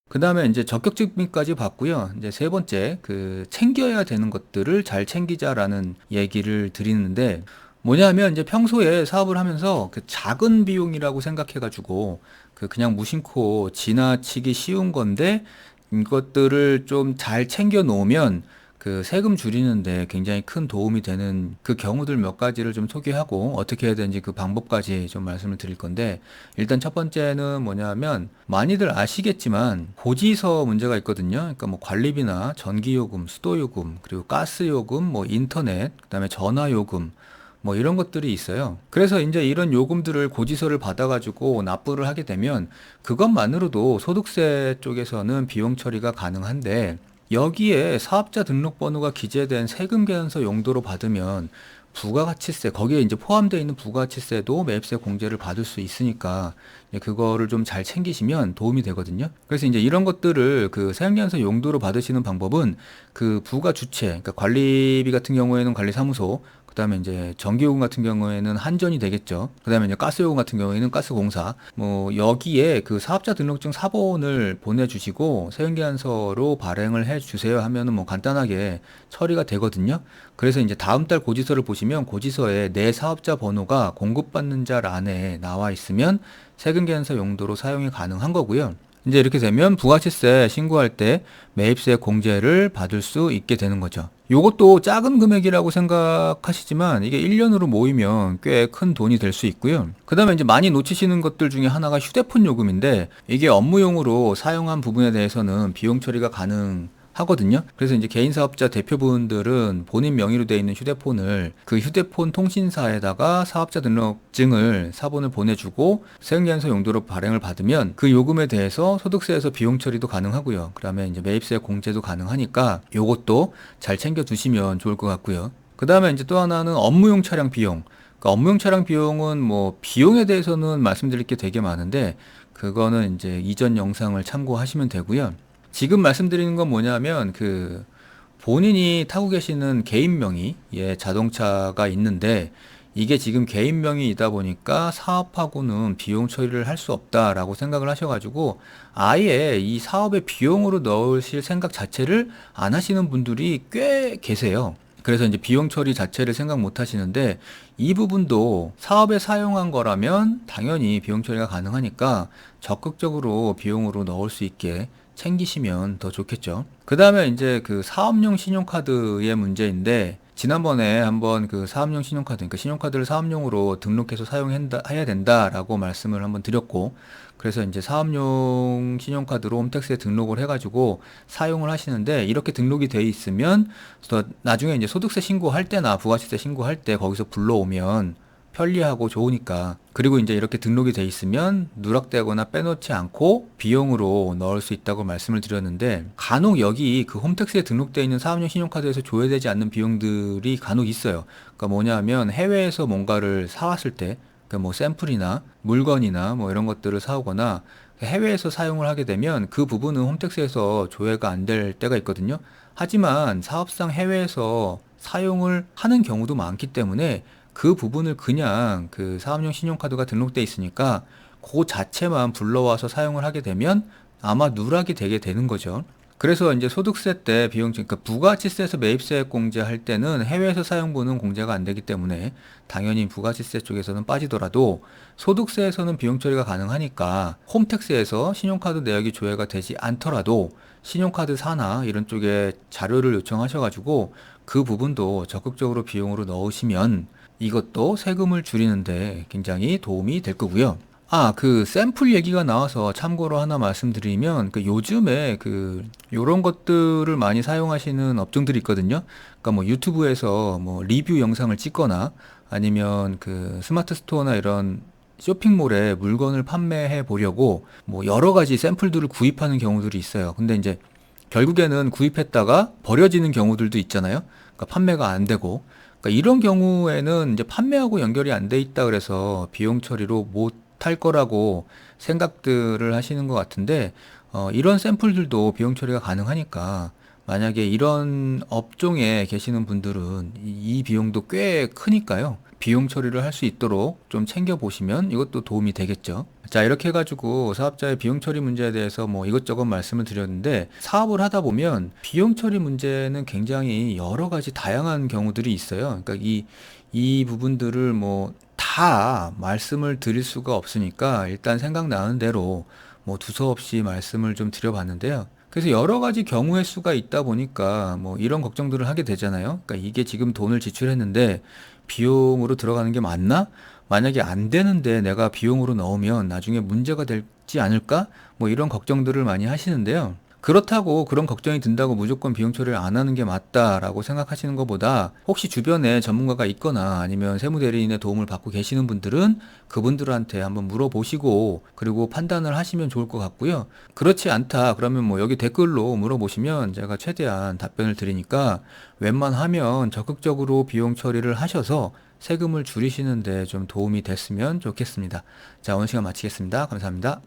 그 다음에 이제 적격증명까지 봤고요. 이제 세 번째, 그 챙겨야 되는 것들을 잘 챙기자라는 얘기를 드리는데, 뭐냐면 이제 평소에 사업을 하면서 그 작은 비용이라고 생각해가지고 그 그냥 무심코 지나치기 쉬운 건데, 이것들을 좀 잘 챙겨 놓으면 그 세금 줄이는데 굉장히 큰 도움이 되는 그 경우들 몇 가지를 좀 소개하고 어떻게 해야 되는지 그 방법까지 좀 말씀을 드릴 건데, 일단 첫 번째는 뭐냐면 많이들 아시겠지만 고지서 문제가 있거든요. 그러니까 뭐 관리비나 전기요금, 수도요금, 그리고 가스요금, 뭐 인터넷, 그다음에 전화요금, 뭐 이런 것들이 있어요. 그래서 이제 이런 요금들을 고지서를 받아가지고 납부를 하게 되면 그것만으로도 소득세 쪽에서는 비용 처리가 가능한데, 여기에 사업자 등록번호가 기재된 세금 계산서 용도로 받으면 부가가치세, 거기에 이제 포함되어 있는 부가가치세도 매입세 공제를 받을 수 있으니까 이제 그거를 좀 잘 챙기시면 도움이 되거든요. 그래서 이제 이런 것들을 그 세금계산서 용도로 받으시는 방법은 그 부가 주체, 그러니까 관리비 같은 경우에는 관리사무소, 그다음에 이제 전기요금 같은 경우에는 한전이 되겠죠. 그다음에 이제 가스요금 같은 경우에는 가스공사. 뭐 여기에 그 사업자 등록증 사본을 보내주시고 세금계산서로 발행을 해주세요 하면은 뭐 간단하게 처리가 되거든요. 그래서 이제 다음 달 고지서를 보시면 고지서에 내 사업자 번호가 공급받는 자 란에 나와 있으면 세금계산서 용도로 사용이 가능한 거고요. 이제 이렇게 되면 부가세세 신고할 때 매입세 공제를 받을 수 있게 되는 거죠. 요것도 작은 금액이라고 생각하시지만 이게 1년으로 모이면 꽤 큰 돈이 될 수 있고요. 그 다음에 이제 많이 놓치시는 것들 중에 하나가 휴대폰 요금인데, 이게 업무용으로 사용한 부분에 대해서는 비용 처리가 가능하거든요. 그래서 이제 개인 사업자 대표분들은 본인 명의로 되어 있는 휴대폰을 그 휴대폰 통신사에다가 사업자 등록증을 사본을 보내주고 세금계산서 용도로 발행을 받으면 그 요금에 대해서 소득세에서 비용 처리도 가능하고요. 그다음에 이제 매입세 공제도 가능하니까 요것도 잘 챙겨 두시면 좋을 것 같고요. 그 다음에 이제 또 하나는 업무용 차량 비용. 그러니까 업무용 차량 비용은 뭐 비용에 대해서는 말씀드릴 게 되게 많은데, 그거는 이제 이전 영상을 참고하시면 되고요. 지금 말씀드리는 건 뭐냐면 그 본인이 타고 계시는 개인 명의의 자동차가 있는데, 이게 지금 개인 명의이다 보니까 사업하고는 비용 처리를 할 수 없다라고 생각을 하셔가지고 아예 이 사업의 비용으로 넣으실 생각 자체를 안 하시는 분들이 꽤 계세요. 그래서 이제 비용 처리 자체를 생각 못 하시는데, 이 부분도 사업에 사용한 거라면 당연히 비용 처리가 가능하니까 적극적으로 비용으로 넣을 수 있게 챙기시면 더 좋겠죠. 그 다음에 이제 그 사업용 신용카드의 문제인데, 지난번에 한번 그 사업용 신용카드, 그러니까 신용카드를 사업용으로 등록해서 사용해야 된다라고 말씀을 한번 드렸고, 그래서 이제 사업용 신용카드로 홈택스에 등록을 해가지고 사용을 하시는데, 이렇게 등록이 돼 있으면 나중에 이제 소득세 신고할 때나 부가세세 신고할 때 거기서 불러오면 편리하고 좋으니까. 그리고 이제 이렇게 등록이 돼 있으면 누락되거나 빼놓지 않고 비용으로 넣을 수 있다고 말씀을 드렸는데, 간혹 여기 그 홈택스에 등록되어 있는 사업용 신용카드에서 조회되지 않는 비용들이 간혹 있어요. 그러니까 뭐냐면 해외에서 뭔가를 사왔을 때, 그러니까 뭐 샘플이나 물건이나 뭐 이런 것들을 사오거나 해외에서 사용을 하게 되면 그 부분은 홈택스에서 조회가 안 될 때가 있거든요. 하지만 사업상 해외에서 사용을 하는 경우도 많기 때문에 그 부분을 그냥 그 사업용 신용카드가 등록돼 있으니까 그 자체만 불러와서 사용을 하게 되면 아마 누락이 되게 되는 거죠. 그래서 이제 소득세 때 비용, 그러니까 부가가치세에서 매입세액 공제할 때는 해외에서 사용분은 공제가 안 되기 때문에 당연히 부가가치세 쪽에서는 빠지더라도 소득세에서는 비용 처리가 가능하니까 홈택스에서 신용카드 내역이 조회가 되지 않더라도 신용카드사나 이런 쪽에 자료를 요청하셔가지고 그 부분도 적극적으로 비용으로 넣으시면 이것도 세금을 줄이는데 굉장히 도움이 될 거고요. 그 샘플 얘기가 나와서 참고로 하나 말씀드리면, 그 요즘에 그 요런 것들을 많이 사용하시는 업종들이 있거든요. 그러니까 뭐 유튜브에서 뭐 리뷰 영상을 찍거나 아니면 그 스마트 스토어나 이런 쇼핑몰에 물건을 판매해 보려고 뭐 여러 가지 샘플들을 구입하는 경우들이 있어요. 근데 이제 결국에는 구입했다가 버려지는 경우들도 있잖아요. 그러니까 판매가 안 되고. 그러니까 이런 경우에는 이제 판매하고 연결이 안 돼 있다 그래서 비용 처리로 못 할 거라고 생각들을 하시는 것 같은데, 이런 샘플들도 비용 처리가 가능하니까 만약에 이런 업종에 계시는 분들은 이 비용도 꽤 크니까요. 비용 처리를 할 수 있도록 좀 챙겨보시면 이것도 도움이 되겠죠. 자, 이렇게 해가지고 사업자의 비용 처리 문제에 대해서 뭐 이것저것 말씀을 드렸는데, 사업을 하다 보면 비용 처리 문제는 굉장히 여러 가지 다양한 경우들이 있어요. 그러니까 이 부분들을 뭐 다 말씀을 드릴 수가 없으니까 일단 생각나는 대로 뭐 두서없이 말씀을 좀 드려봤는데요. 그래서 여러 가지 경우의 수가 있다 보니까 뭐 이런 걱정들을 하게 되잖아요. 그러니까 이게 지금 돈을 지출했는데 비용으로 들어가는 게 맞나? 만약에 안 되는데 내가 비용으로 넣으면 나중에 문제가 되지 않을까? 뭐 이런 걱정들을 많이 하시는데요. 그렇다고 그런 걱정이 든다고 무조건 비용 처리를 안 하는 게 맞다라고 생각하시는 것보다, 혹시 주변에 전문가가 있거나 아니면 세무대리인의 도움을 받고 계시는 분들은 그분들한테 한번 물어보시고 그리고 판단을 하시면 좋을 것 같고요. 그렇지 않다 그러면 뭐 여기 댓글로 물어보시면 제가 최대한 답변을 드리니까 웬만하면 적극적으로 비용 처리를 하셔서 세금을 줄이시는 데 좀 도움이 됐으면 좋겠습니다. 자, 오늘 시간 마치겠습니다. 감사합니다.